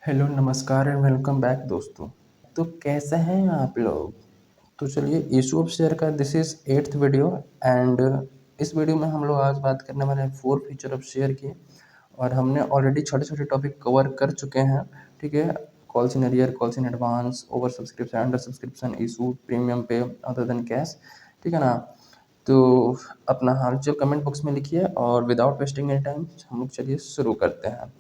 Hello, नमस्कार and welcome back दोस्तों। तो कैसे हैं आप लोग? तो चलिए इशू ऑफ शेयर का this is 8th video and इस वीडियो में हम लोग आज बात करने वाले हैं 4 फीचर ऑफ शेयर की। और हमने ऑलरेडी छोटे-छोटे टॉपिक कवर कर चुके हैं, ठीक है? Calls in earlier, calls in advance, over subscription, under subscription, issue, premium पे अदर देन कैश, ठीक है ना? तो अपना हाल जो कमेंट बॉक्स में लिखिए और विदाउट वेस्टिंग एनी टाइम हम लोग चलिए शुरू करते हैं।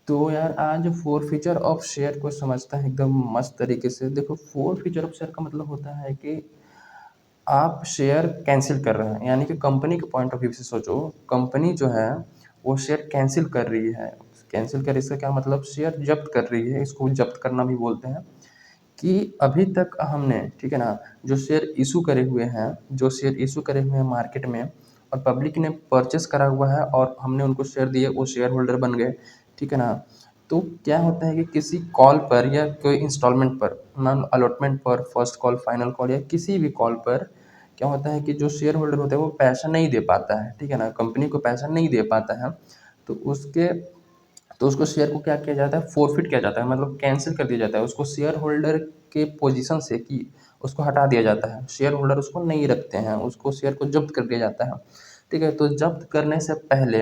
तो यार आज 4 फीचर ऑफ शेयर को समझते हैं एकदम मस्त तरीके से। देखो 4 फीचर ऑफ शेयर का मतलब होता है कि आप शेयर कैंसिल कर रहे हैं, यानी कि कंपनी के पॉइंट ऑफ व्यू से सोचो, कंपनी जो है वो शेयर कैंसिल कर रही है। कैंसिल कर इसका क्या मतलब, शेयर जब्त कर रही है, इसको जब्त करना भी बोलते हैं। कि अभी तक हमने, ठीक है ना, जो शेयर इशू करे हुए हैं, जो शेयर इशू करे हुए हैं मार्केट में और पब्लिक ने परचेस करा हुआ है और हमने उनको शेयर दिए, वो शेयर होल्डर बन गए, ठीक है ना। तो क्या होता है कि किसी कॉल पर या कोई इंस्टॉलमेंट पर, मान अलॉटमेंट पर, फर्स्ट कॉल, फाइनल कॉल या किसी भी कॉल पर क्या होता है कि जो शेयर होल्डर होता है वो पैसा नहीं दे पाता है, ठीक है ना, कंपनी को पैसा नहीं दे पाता है। तो उसके तो उसको शेयर को क्या किया जाता है, फोरफिट किया जाता है, मतलब कैंसिल कर दिया जाता है उसको शेयर होल्डर के पोजीशन से, कि उसको हटा दिया जाता है, शेयर होल्डर उसको नहीं रखते हैं, उसको शेयर को जब्त कर दिया जाता है, ठीक है। तो जब्त करने से पहले,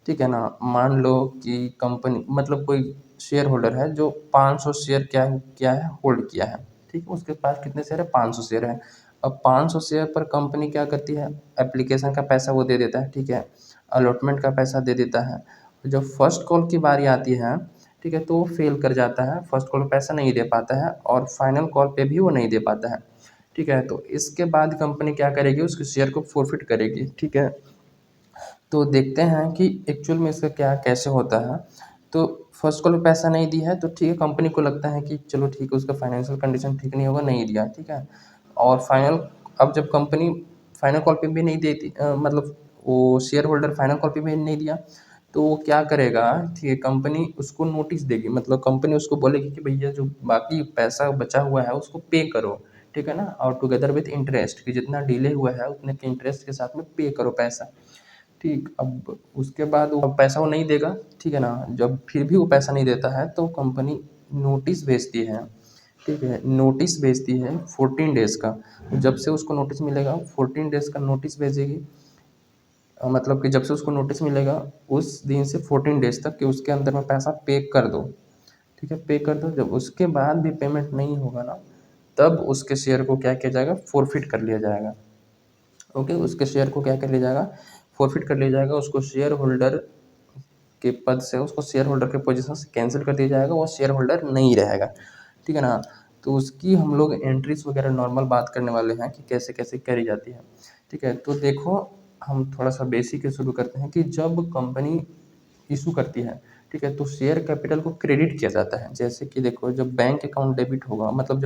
ठीक है ना, मान लो कि कंपनी मतलब कोई शेयर होल्डर है जो 500 शेयर क्या किया है, होल्ड किया है, ठीक है, उसके पास कितने शेयर है, 500 शेयर है। अब 500 शेयर पर कंपनी क्या करती है, एप्लीकेशन का पैसा वो दे देता है, ठीक है, अलॉटमेंट का पैसा दे देता है। जब फर्स्ट कॉल की बारी आती है, ठीक है, तो वो फेल कर जाता है, फर्स्ट कॉल पे पैसा नहीं दे पाता है और फाइनल कॉल पे भी वो नहीं दे पाता है, ठीक है। तो इसके बाद कंपनी क्या करेगी, उसके शेयर को फोरफिट करेगी, ठीक है। तो देखते हैं कि एक्चुअल में इसका क्या कैसे होता है। तो फर्स्ट कॉल पे पैसा नहीं दिया है तो ठीक है, कंपनी को लगता है कि चलो ठीक है, उसका फाइनेंशियल कंडीशन ठीक नहीं होगा, नहीं दिया, ठीक है। और फाइनल, अब जब कंपनी फाइनल कॉल पे भी नहीं देती, मतलब वो share holder final call pay भी नहीं दिया, तो वो क्या करेगा, ठीक है, कंपनी उसको नोटिस देगी, मतलब कंपनी उसको बोलेगी कि भैया जो बाकी पैसा बचा हुआ है उसको पे करो, ठीक है ना, और टुगेदर विथ इंटरेस्ट, कि जितना डिले हुआ है उतने के इंटरेस्ट के साथ में पे करो पैसा, ठीक। अब उसके बाद वो पैसा वो नहीं देगा, ठीक है ना, जब फिर भी वो पैसा नहीं देता है तो कंपनी नोटिस भेजती है, ठीक है, नोटिस भेजती है 14 डेज़ का। जब से उसको नोटिस मिलेगा 14 डेज़ का नोटिस भेजेगी, मतलब कि जब से उसको नोटिस मिलेगा उस दिन से 14 डेज़ तक कि उसके अंदर में पैसा पे कर दो, ठीक है, पे कर दो। जब उसके बाद भी पेमेंट नहीं होगा ना, तब उसके शेयर को क्या किया जाएगा, फोरफिट कर लिया जाएगा, ओके। उसके शेयर को क्या कर लिया जाएगा, फोरफिट कर लिया जाएगा, उसको शेयर होल्डर के पद से, उसको शेयर होल्डर के पोजीशन से कैंसिल कर दिया जाएगा, वो शेयर होल्डर नहीं रहेगा, ठीक है ना। तो उसकी हम लोग एंट्रीज वगैरह नॉर्मल बात करने वाले हैं कि कैसे कैसे करी जाती है, ठीक है। तो देखो, हम थोड़ा सा बेसिक से शुरू करते हैं कि जब कंपनी इशू करती है, ठीक है, तो शेयर कैपिटल को क्रेडिट किया जाता है। जैसे कि देखो, जब बैंक अकाउंट डेबिट होगा, मतलब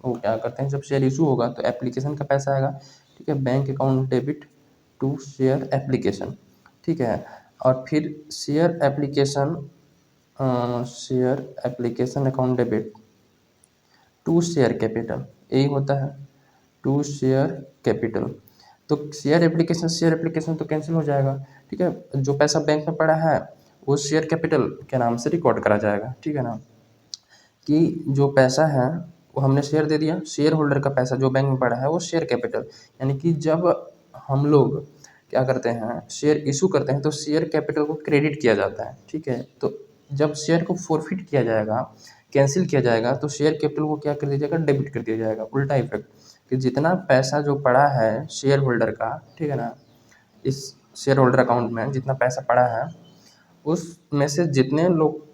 वो क्या करते हैं, जब शेयर इशू होगा तो एप्लीकेशन का पैसा आएगा, ठीक है, bank account debit to share application, ठीक है। और फिर share application account debit to share capital, यही होता है, टू शेयर कैपिटल। तो शेयर एप्लीकेशन तो कैंसिल हो जाएगा, ठीक है, जो पैसा बैंक में पड़ा है वो शेयर कैपिटल के नाम से रिकॉर्ड करा जाएगा, ठीक है ना। कि जो पैसा है वो हमने शेयर दे दिया, शेयर होल्डर का पैसा जो बैंक में पड़ा है वो शेयर कैपिटल, यानी कि जब हम लोग क्या करते हैं, शेयर इशू करते हैं तो शेयर कैपिटल को क्रेडिट किया जाता है, ठीक है। तो जब शेयर को फोरफिट किया जाएगा, कैंसिल किया जाएगा, तो शेयर कैपिटल को क्या कर दिया जाएगा, डेबिट कर दिया जाएगा, उल्टा इफेक्ट, कि जितना पैसा जो पड़ा है शेयर होल्डर का, ठीक है ना, इस शेयर होल्डर अकाउंट में जितना पैसा पड़ा है उसमें से जितने लोग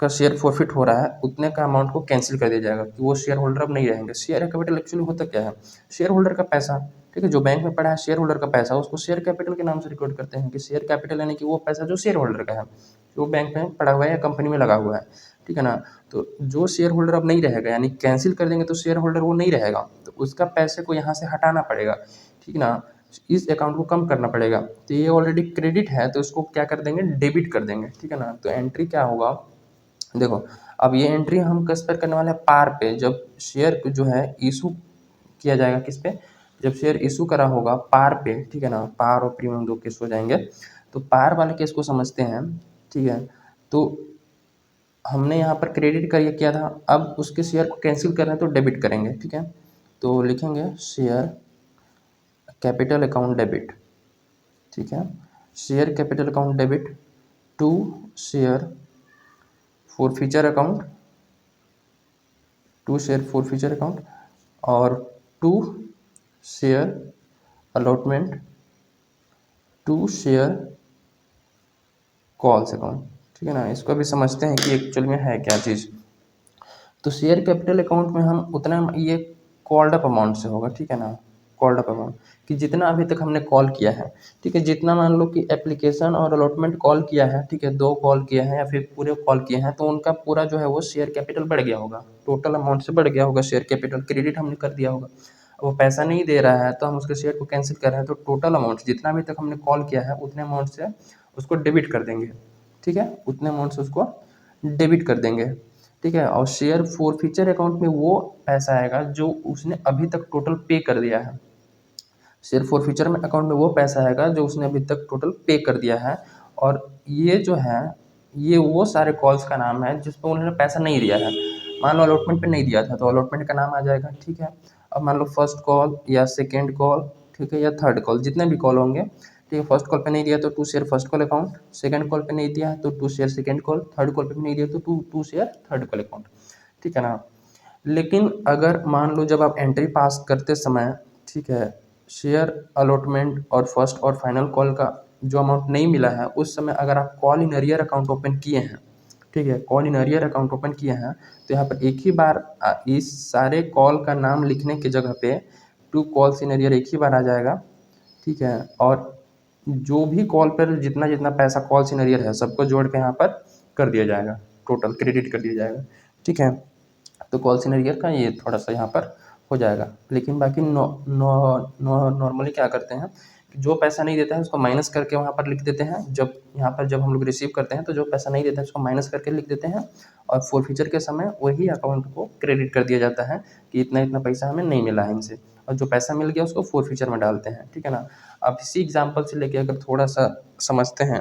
का शेयर फॉरफिट हो रहा है उतने का अमाउंट को कैंसिल कर दिया जाएगा, कि वो शेयर होल्डर अब नहीं रहेंगे। शेयर कैपिटल एक्चुअली होता क्या है, शेयर होल्डर का पैसा, ठीक है, जो बैंक में पड़ा है शेयर होल्डर का पैसा, उसको शेयर कैपिटल के नाम से रिकॉर्ड करते हैं, कि शेयर कैपिटल यानी कि वो पैसा जो शेयर होल्डर का है, जो बैंक में पड़ा हुआ है या कंपनी में लगा हुआ है, ठीक है ना। तो जो शेयर होल्डर अब नहीं रहेगा, यानी कैंसिल कर देंगे तो शेयर होल्डर वो नहीं रहेगा, तो उसका पैसे को यहाँ से हटाना पड़ेगा, ठीक ना, इस अकाउंट को कम करना पड़ेगा। तो ये ऑलरेडी क्रेडिट है तो इसको क्या कर देंगे, डेबिट कर देंगे, ठीक है ना। तो एंट्री क्या होगा, देखो, अब ये एंट्री हम किस पर करने वाले हैं, पार पे, जब शेयर जो है इशू किया जाएगा किस पे, जब शेयर इशू करा होगा पार पे, ठीक है ना, पार और प्रीमियम दो केस हो जाएंगे। तो पार वाले केस को समझते हैं, ठीक है। तो हमने यहाँ पर क्रेडिट कर किया था, अब उसके शेयर को कैंसिल करना है तो डेबिट करेंगे, ठीक है। तो लिखेंगे शेयर कैपिटल अकाउंट डेबिट, ठीक है। Share capital account debit to share forfeiture account, to share forfeiture account और to share allotment to share calls account, ठीक है ना। इसको भी समझते हैं कि एक्चुअल में है क्या चीज़। तो शेयर कैपिटल अकाउंट में हम उतना, ये कॉल्ड अप अमाउंट से होगा, ठीक है ना, कॉल्ड अप अमाउंट कि जितना अभी तक हमने कॉल किया है, ठीक है। जितना मान लो कि एप्लीकेशन और अलॉटमेंट कॉल किया है, ठीक है, 2 कॉल किए हैं या फिर पूरे कॉल किए हैं, तो उनका पूरा जो है वो शेयर कैपिटल बढ़ गया होगा, टोटल अमाउंट से बढ़ गया होगा शेयर कैपिटल, क्रेडिट हमने कर दिया होगा। वो पैसा नहीं दे रहा है तो हम उसके शेयर को कैंसिल कर रहे हैं, तो टोटल अमाउंट जितना अभी तक हमने कॉल किया है उतने अमाउंट से उसको डेबिट कर देंगे, ठीक है, उतने अमाउंट से उसको डेबिट कर देंगे, ठीक है। और शेयर फॉरफीचर अकाउंट में वो पैसा आएगा जो उसने अभी तक टोटल पे कर दिया है। शेयर फॉरफीचर में अकाउंट में वो पैसा आएगा जो उसने अभी तक टोटल पे कर दिया है। और ये जो है, ये वो सारे कॉल्स का नाम है जिस पर उन्होंने पैसा नहीं दिया है। मान लो अलॉटमेंट पे नहीं दिया था तो अलॉटमेंट का नाम आ जाएगा, ठीक है। अब मान लो फर्स्ट कॉल या सेकेंड कॉल, ठीक है, या थर्ड कॉल, जितने भी कॉल होंगे, ठीक है। फर्स्ट कॉल पे नहीं दिया तो to share first call account, second call pay नहीं दिया तो to share second call, third call pay भी नहीं दिया तो to share third call account, ठीक है ना। लेकिन अगर मान लो जब आप एंट्री पास करते समय, ठीक है, शेयर अलॉटमेंट और फर्स्ट और फाइनल कॉल का जो अमाउंट नहीं मिला है, उस समय अगर आप call in arrear account open किए हैं, ठीक है, call in arrear account open किए हैं, तो यहाँ पर एक ही बार इस सारे कॉल का नाम लिखने की जगह पे टू कॉल्स इन अरियर एक ही बार आ जाएगा, ठीक है। और जो भी कॉल पर जितना जितना पैसा कॉल्स इन अरियर है सबको जोड़ के यहाँ पर कर दिया जाएगा, टोटल क्रेडिट कर दिया जाएगा, ठीक है। तो कॉल सिनेरियर का ये थोड़ा सा यहाँ पर हो जाएगा। लेकिन बाकी नॉर्मली क्या करते हैं कि जो पैसा नहीं देता है उसको माइनस करके वहाँ पर लिख देते हैं। जब यहाँ पर जब हम लोग रिसीव करते हैं तो जो पैसा नहीं देता है उसको माइनस करके लिख देते हैं, और फॉरफीचर के समय वही अकाउंट को क्रेडिट कर दिया जाता है कि इतना इतना पैसा हमें नहीं मिला है इनसे, और जो पैसा मिल गया उसको फॉरफीचर में डालते हैं, ठीक है ना। अब इसी एग्जाम्पल से लेके अगर थोड़ा सा समझते हैं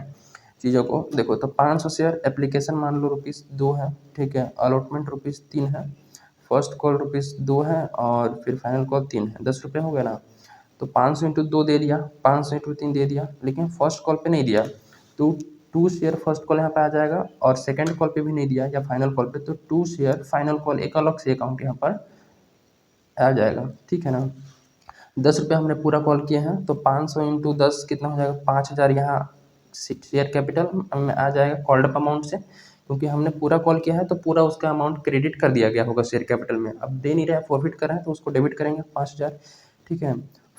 चीज़ों को, देखो तो 500 शेयर एप्लीकेशन मान लो ₹2 है, ठीक है, अलॉटमेंट ₹3 है, फर्स्ट कॉल ₹2 है और फिर फाइनल कॉल 3 है, 10 रुपये हो गया ना। तो 500 इंटू 2 दे दिया, 500 इंटू 3 दे दिया, लेकिन फर्स्ट कॉल पे नहीं दिया तो 2 शेयर फर्स्ट कॉल यहाँ पे आ जाएगा, और सेकंड कॉल पे भी नहीं दिया या फाइनल कॉल पे तो 2 शेयर फाइनल कॉल एक अलग से अकाउंट यहाँ पर आ जाएगा, ठीक है ना। 10 रुपये हमने पूरा कॉल किए हैं तो 500 इंटू 10 कितना हो जाएगा, 5000 यहाँ शेयर कैपिटल में आ जाएगा कॉल्ड अप अमाउंट से, क्योंकि हमने पूरा कॉल किया है तो पूरा उसका अमाउंट क्रेडिट कर दिया गया होगा शेयर कैपिटल में। अब दे नहीं रहा है, फॉरफिट कर रहा है तो उसको डेबिट करेंगे 5000, ठीक है।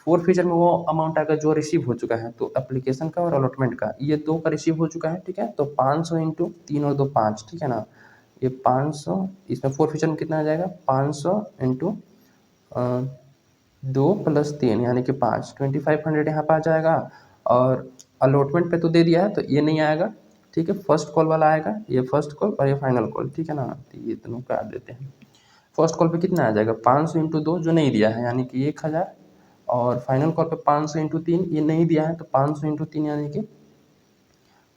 फोर फीचर में वो अमाउंट आएगा जो रिसीव हो चुका है, तो एप्लीकेशन का और अलॉटमेंट का ये दो का रिसीव हो चुका है, ठीक है। तो 500 इंटू 3 और 2 5, ठीक है ना। ये 500 इसमें फोर फीचर में कितना आ जाएगा, 500 इंटू 2 + 3 यानी कि 5, 2500 यहाँ पर आ जाएगा। और अलॉटमेंट पे तो दे दिया है तो ये नहीं आएगा, ठीक है। फर्स्ट कॉल वाला आएगा, ये फर्स्ट कॉल और ये फाइनल कॉल, ठीक है ना। तो ये दोनों काट देते हैं। फर्स्ट कॉल पे कितना आ जाएगा, 500 इंटू 2 जो नहीं दिया है यानी कि 1000, और फाइनल कॉल पे 500 इंटू 3 ये नहीं दिया है तो 500 इंटू 3 यानी कि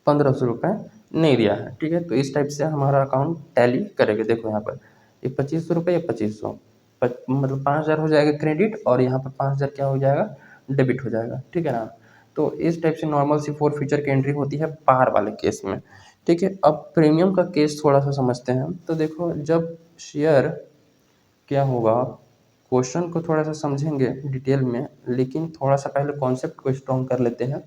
1500 रुपये नहीं दिया है, ठीक है। तो इस टाइप से हमारा अकाउंट टैली करेगा। देखो यहाँ पर ये 2500 रुपये, ये 2500, मतलब 5000 हो जाएगा क्रेडिट, और यहाँ पर 5000 क्या हो जाएगा, डेबिट हो जाएगा, ठीक है ना। तो इस टाइप से नॉर्मल सी फोर फीचर की एंट्री होती है बाहर वाले केस में, ठीक है। अब प्रीमियम का केस थोड़ा सा समझते हैं। तो देखो जब शेयर क्या होगा, क्वेश्चन को थोड़ा सा समझेंगे डिटेल में, लेकिन थोड़ा सा पहले कॉन्सेप्ट को स्ट्रॉन्ग कर लेते हैं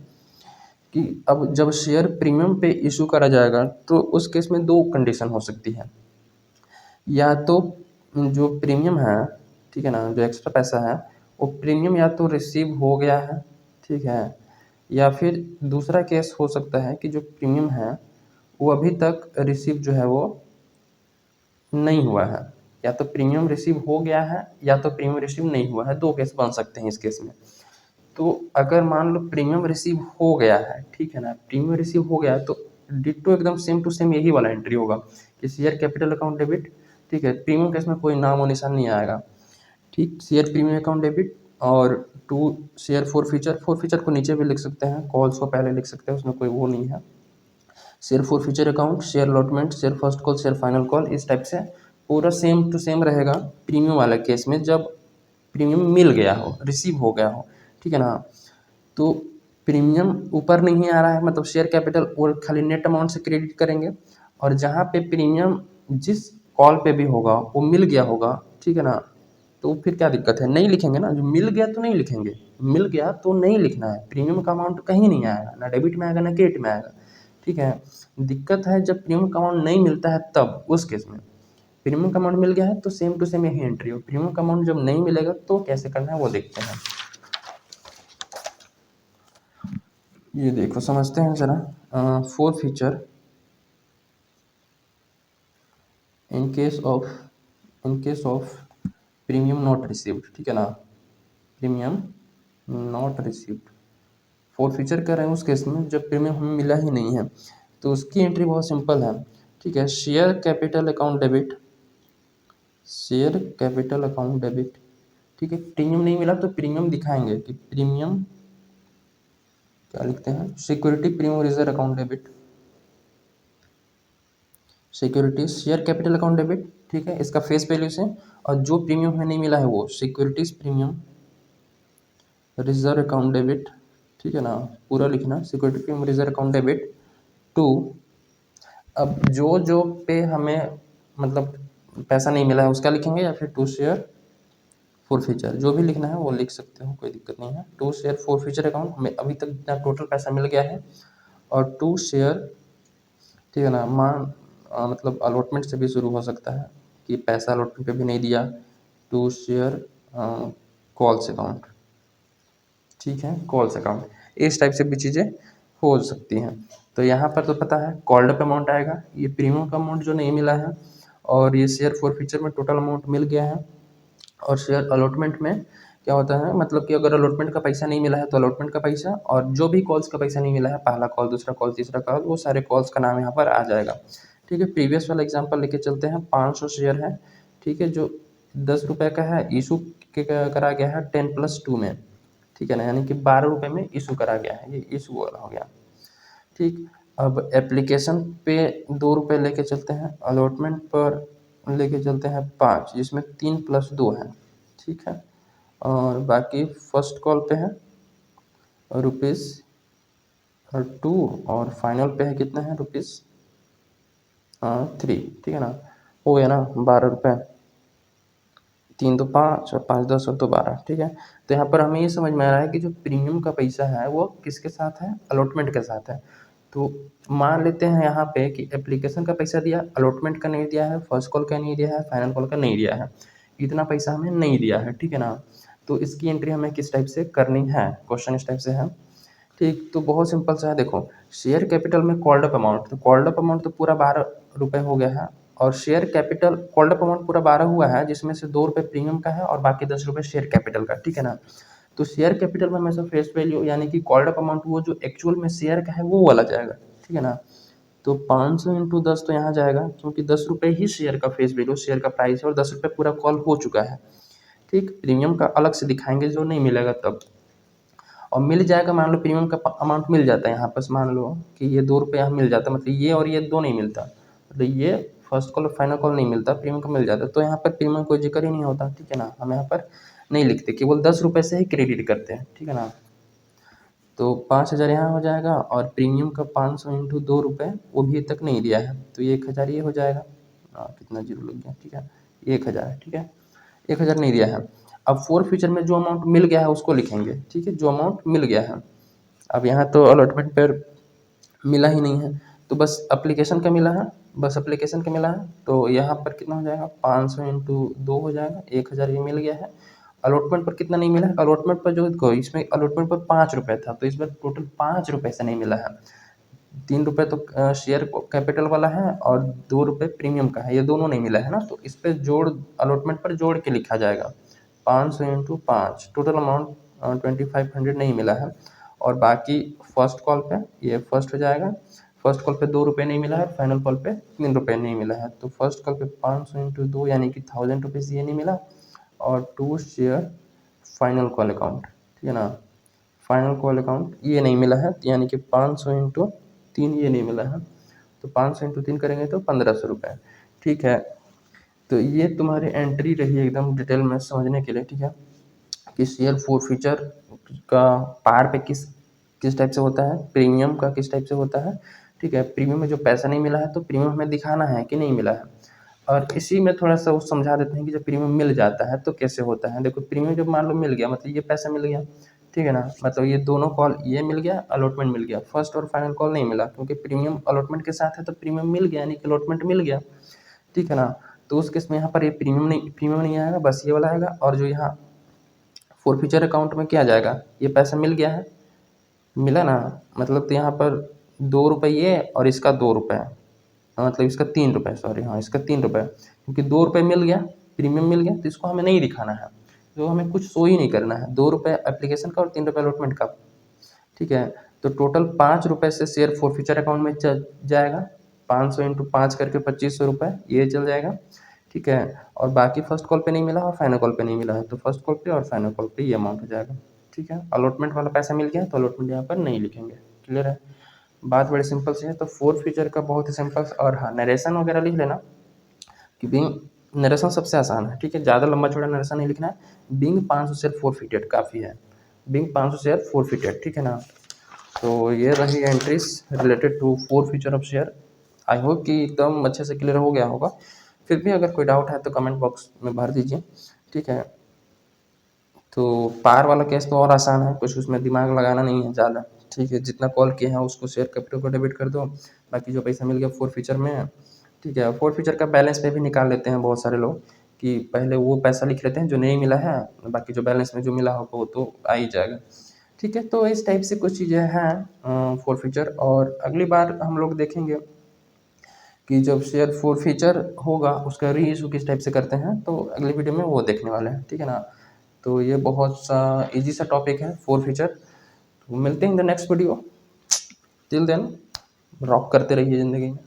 कि अब जब शेयर प्रीमियम पे इशू करा जाएगा तो उस केस में दो कंडीशन हो सकती है। या तो जो प्रीमियम है, ठीक है ना, जो एक्स्ट्रा पैसा है वो प्रीमियम या तो रिसीव हो गया है, ठीक है, या फिर दूसरा केस हो सकता है कि जो प्रीमियम है वो अभी तक रिसीव जो है वो नहीं हुआ है। या तो प्रीमियम रिसीव हो गया है या तो प्रीमियम रिसीव नहीं हुआ है, दो केस बन सकते हैं इस केस में। तो अगर मान लो प्रीमियम रिसीव हो गया है, ठीक है ना, प्रीमियम रिसीव हो गया है तो डिट्टो एकदम सेम टू सेम यही वाला एंट्री होगा कि शेयर कैपिटल अकाउंट डेबिट, ठीक है। प्रीमियम केस में कोई नाम और निशान नहीं आएगा, ठीक। शेयर प्रीमियम अकाउंट डेबिट और टू शेयर फोर फीचर को नीचे भी लिख सकते हैं, कॉल्स को पहले लिख सकते हैं, उसमें कोई वो नहीं है। Share forfeiture account, share allotment, share first call, share final call, इस टाइप से पूरा सेम टू सेम रहेगा प्रीमियम वाला केस में, जब प्रीमियम मिल गया हो, रिसीव हो गया हो, ठीक है ना। तो प्रीमियम ऊपर नहीं आ रहा है, मतलब शेयर कैपिटल और खाली नेट अमाउंट से क्रेडिट करेंगे, और जहाँ पे प्रीमियम जिस कॉल पे भी होगा वो मिल गया होगा, ठीक है ना, तो फिर क्या दिक्कत है, नहीं लिखेंगे ना, जो मिल गया तो नहीं लिखेंगे, मिल गया तो नहीं लिखना है, प्रीमियम का अमाउंट कहीं नहीं आएगा, ना डेबिट में आएगा ना क्रेडिट में आएगा, ठीक है। दिक्कत है जब प्रीमियम का अमाउंट नहीं मिलता है, तब उस केस में प्रीमियम का अमाउंट मिल गया है तो सेम टू सेम यही एंट्री हो, प्रीमियम का अमाउंट जब नहीं मिलेगा तो कैसे करना है वो देखते हैं। ये देखो समझते हैं जरा, four feature in case of premium not received, ठीक है ना, premium not received, four feature कर रहे हैं उस केस में जब प्रीमियम हमें मिला ही नहीं है, तो उसकी एंट्री बहुत सिंपल है, ठीक है। Share capital account debit, share capital account debit, ठीक है। प्रीमियम नहीं मिला तो प्रीमियम दिखाएंगे कि प्रीमियम क्या लिखते हैं, security premium reserve account debit, securities share capital account debit, ठीक है, इसका फेस वैल्यू से, और जो प्रीमियम हमें नहीं मिला है वो securities premium reserve account debit, ठीक है ना, पूरा लिखना security premium reserve account debit to, अब जो जो पे हमें मतलब पैसा नहीं मिला है उसका लिखेंगे, या फिर टू शेयर फोर फीचर, जो भी लिखना है वो लिख सकते हो, कोई दिक्कत नहीं है। To share forfeiture account, हमें अभी तक जितना टोटल पैसा मिल गया है, और टू शेयर, ठीक है ना, मतलब अलॉटमेंट से भी शुरू हो सकता है कि पैसा अलॉटमेंट पे भी नहीं दिया, टू शेयर कॉल्स अकाउंट, ठीक है, कॉल्स अकाउंट, इस टाइप से भी चीज़ें हो सकती हैं। तो यहाँ पर तो पता है कॉल्ड अप अमाउंट आएगा, ये प्रीमियम का अमाउंट जो नहीं मिला है, और ये शेयर फोर फीचर में टोटल अमाउंट मिल गया है, और शेयर अलॉटमेंट में क्या होता है, मतलब कि अगर अलॉटमेंट का पैसा नहीं मिला है तो अलॉटमेंट का पैसा, और जो भी कॉल्स का पैसा नहीं मिला है, पहला कॉल, दूसरा कॉल, तीसरा कॉल, वो सारे कॉल्स का नाम यहाँ पर आ जाएगा, ठीक है। प्रीवियस वाला एग्जांपल लेके चलते हैं, 500 शेयर है, ठीक है, जो 10 रुपये का है, इशू करा गया है 10+2 में, ठीक है ना, यानी कि 12 रुपये में इशू करा गया है, ये इशू वाला हो गया, ठीक। अब एप्लीकेशन पे 2 रुपये लेके चलते हैं, अलॉटमेंट पर लेके चलते हैं 5, जिसमें 3+2 है, ठीक है, और बाकी फर्स्ट कॉल पे है ₹2, और फाइनल पे है कितना है, ₹3, ठीक है ना, हो गया ना 12 रुपये, 3 तो 5 और 5 10 और 2 12, ठीक है। तो यहाँ पर हमें ये समझ में आ रहा है कि जो प्रीमियम का पैसा है वो किसके साथ है, अलॉटमेंट के साथ है। तो मान लेते हैं यहाँ पे कि एप्लीकेशन का पैसा दिया, अलॉटमेंट का नहीं दिया है, फर्स्ट कॉल का नहीं दिया है, फाइनल कॉल का नहीं दिया है, इतना पैसा हमें नहीं दिया है, ठीक है ना। तो इसकी एंट्री हमें किस टाइप से करनी है, क्वेश्चन इस टाइप से है, ठीक। तो बहुत सिंपल सा है, देखो शेयर कैपिटल में कॉल्ड अप अमाउंट, तो कॉल्ड अप अमाउंट तो पूरा 12 रुपये हो गया है, और share capital called up amount पूरा 12 हुआ है, जिसमें से 2 रुपये प्रीमियम का है और बाकी 10 रुपये शेयर कैपिटल का, ठीक है ना। तो शेयर कैपिटल में हमेशा फेस वैल्यू यानी कि कॉल्ड अप अमाउंट वो जो एक्चुअल में शेयर का है वो वाला जाएगा, ठीक है ना। तो 500 इंटू 10 तो यहाँ जाएगा, क्योंकि 10 रुपये ही शेयर का फेस वैल्यू, शेयर का प्राइस है, और 10 रुपये पूरा कॉल हो चुका है, ठीक। प्रीमियम का अलग से दिखाएंगे जो नहीं मिलेगा तब, और मिल जाएगा, मान लो प्रीमियम का अमाउंट मिल जाता है यहाँ पर, मान लो कि ये 2 रुपये यहाँ मिल जाता, मतलब ये और ये दो नहीं मिलता, मतलब ये फर्स्ट कॉल और फाइनल कॉल नहीं मिलता, प्रीमियम का मिल जाता, तो यहाँ पर प्रीमियम कोई जिक्र ही नहीं होता, ठीक है ना, हम यहाँ पर नहीं लिखते, केवल 10 रुपये से ही क्रेडिट करते हैं, ठीक है ना। तो 5,000 यहाँ हो जाएगा, और प्रीमियम का 500 इंटू 2 रुपये वो भी तक नहीं दिया है, तो ये 1,000 ये हो जाएगा, कितना जीरो लग गया, ठीक है, 1,000, ठीक है, 1,000 नहीं दिया है। अब फोर फ्यूचर में जो अमाउंट मिल गया है उसको लिखेंगे, ठीक है, जो अमाउंट मिल गया है। अब यहाँ तो अलॉटमेंट पर मिला ही नहीं है, तो बस एप्लीकेशन का मिला है, बस एप्लीकेशन का मिला है, तो यहाँ पर कितना हो जाएगा, 500 इंटू 2 हो जाएगा, 1,000 ये मिल गया है। अलॉटमेंट पर कितना नहीं मिला है, अलॉटमेंट पर जो देखो इसमें अलॉटमेंट पर 5 रुपये था, तो इस बार टोटल 5 रुपये से नहीं मिला है, 3 रुपये तो शेयर कैपिटल वाला है, और 2 रुपये प्रीमियम का है, ये दोनों नहीं मिला है ना, तो इस पर जोड़, अलॉटमेंट पर जोड़ के लिखा जाएगा, 500 इंटू 5, टोटल अमाउंट 2500 नहीं मिला है, और बाकी फर्स्ट कॉल पे ये फर्स्ट हो जाएगा, फर्स्ट कॉल पे 2 रुपये नहीं मिला है, फाइनल कॉल पे 3 रुपये नहीं मिला है, तो फर्स्ट कॉल पे 500 इंटू 2 यानी कि 1000 रुपीज़ ये नहीं मिला, और to share final call account, ठीक है ना। फाइनल कॉल अकाउंट ये नहीं मिला है, यानी कि 500 इंटू 3 ये नहीं मिला है, तो 500 इंटू 3 करेंगे तो 1500 रुपये, ठीक है। तो ये तुम्हारी एंट्री रही एकदम डिटेल में समझने के लिए, ठीक है, कि शेयर फोर फीचर का पार पे किस किस टाइप से होता है, प्रीमियम का किस टाइप से होता है, ठीक है। प्रीमियम में जो पैसा नहीं मिला है तो प्रीमियम हमें दिखाना है कि नहीं मिला है, और इसी में थोड़ा सा वो समझा देते हैं कि जब प्रीमियम मिल जाता है तो कैसे होता है। देखो प्रीमियम जब मान लो मिल गया, मतलब ये पैसा मिल गया, ठीक है ना, मतलब ये दोनों कॉल, ये मिल गया, अलॉटमेंट मिल गया, फर्स्ट और फाइनल कॉल नहीं मिला, क्योंकि प्रीमियम अलॉटमेंट के साथ है तो प्रीमियम मिल गया, यानी कि अलॉटमेंट मिल गया, ठीक है ना। तो उस केस में यहाँ पर ये प्रीमियम नहीं आएगा, बस ये वाला आएगा। और जो यहाँ फोर फ्यूचर अकाउंट में क्या जाएगा, ये पैसा मिल गया है, मिला ना, मतलब तो यहाँ पर 2 रुपये और इसका 2 रुपये, मतलब इसका 3 रुपये, सॉरी हाँ इसका 3 रुपये, क्योंकि 2 रुपये मिल गया, प्रीमियम मिल गया, तो इसको हमें नहीं दिखाना है, तो हमें कुछ शो ही नहीं करना है, 2 रुपये एप्लीकेशन का और 3 रुपये अलॉटमेंट का, ठीक है। तो टोटल 5 रुपये से शेयर फोर फ्यूचर अकाउंट में जाएगा, 500 इंटू 5 करके 2500 रुपये ये चल जाएगा, ठीक है। और बाकी फर्स्ट कॉल पे नहीं मिला और फाइनल कॉल पे नहीं मिला है, तो फर्स्ट कॉल पे और फाइनल कॉल पे ये अमाउंट हो जाएगा, ठीक है। अलॉटमेंट वाला पैसा मिल गया तो अलॉटमेंट यहाँ पर नहीं लिखेंगे, क्लियर है। बात बड़ी सिंपल सी है। तो फोर फीचर का बहुत ही सिंपल, और हाँ नरेशन वगैरह लिख लेना कि बिंग, नरेशन सबसे आसान है, ठीक है, ज़्यादा लंबा चौड़ा नरेशन नहीं लिखना है। बिंग 500 शेयर फोरफिटेड काफ़ी है, बिंग 500 शेयर फोरफिटेड, ठीक है ना। तो ये रही entries related to forfeiture of share. I hope कि एकदम अच्छे से क्लियर हो गया होगा। फिर भी अगर कोई डाउट है तो कमेंट बॉक्स में भर दीजिए, ठीक है। तो पार वाला केस तो और आसान है, कुछ उसमें दिमाग लगाना नहीं है ज़्यादा, ठीक है। जितना कॉल किए हैं उसको शेयर कैपिटल को डेबिट कर दो, बाकी जो पैसा मिल गया फोर फीचर में, ठीक है। फोर फीचर का बैलेंस पे भी निकाल लेते हैं बहुत सारे लोग, कि पहले वो पैसा लिख लेते हैं जो नहीं मिला है, बाकी जो बैलेंस में जो मिला होगा वो तो आ ही जाएगा, ठीक है। तो इस टाइप से कुछ चीज़ें हैं फोर फीचर, और अगली बार हम लोग देखेंगे कि जब शेयर फोर फीचर होगा उसका री इशू किस टाइप से करते हैं, तो अगली वीडियो में वो देखने वाले हैं, ठीक है ना। तो ये बहुत सा इजी सा टॉपिक है फोर फीचर। तो मिलते हैं in the next video, till then rock करते रहिए ज़िंदगी में।